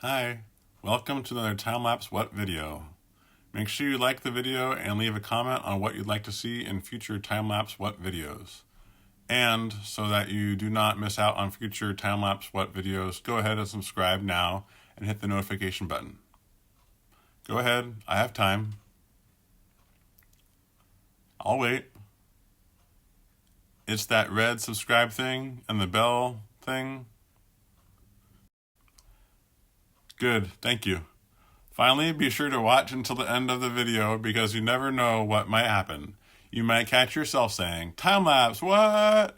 Hi, welcome to another time-lapse what video. Make sure you like the video and leave a comment on what you'd like to see in future time-lapse what videos. And so that you do not miss out on future time-lapse what videos, go ahead and subscribe now and hit the notification button. Go ahead, I have time. I'll wait. It's that red subscribe thing and the bell thing. Good, thank you. Finally, be sure to watch until the end of the video because you never know what might happen. You might catch yourself saying, "Time-lapse, what?"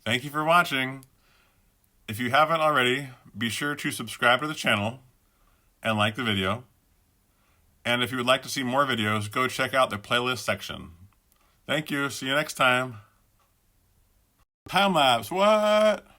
Thank you for watching. If you haven't already, be sure to subscribe to the channel and like the video. And if you would like to see more videos, go check out the playlist section. Thank you. See you next time. Time-lapse, what?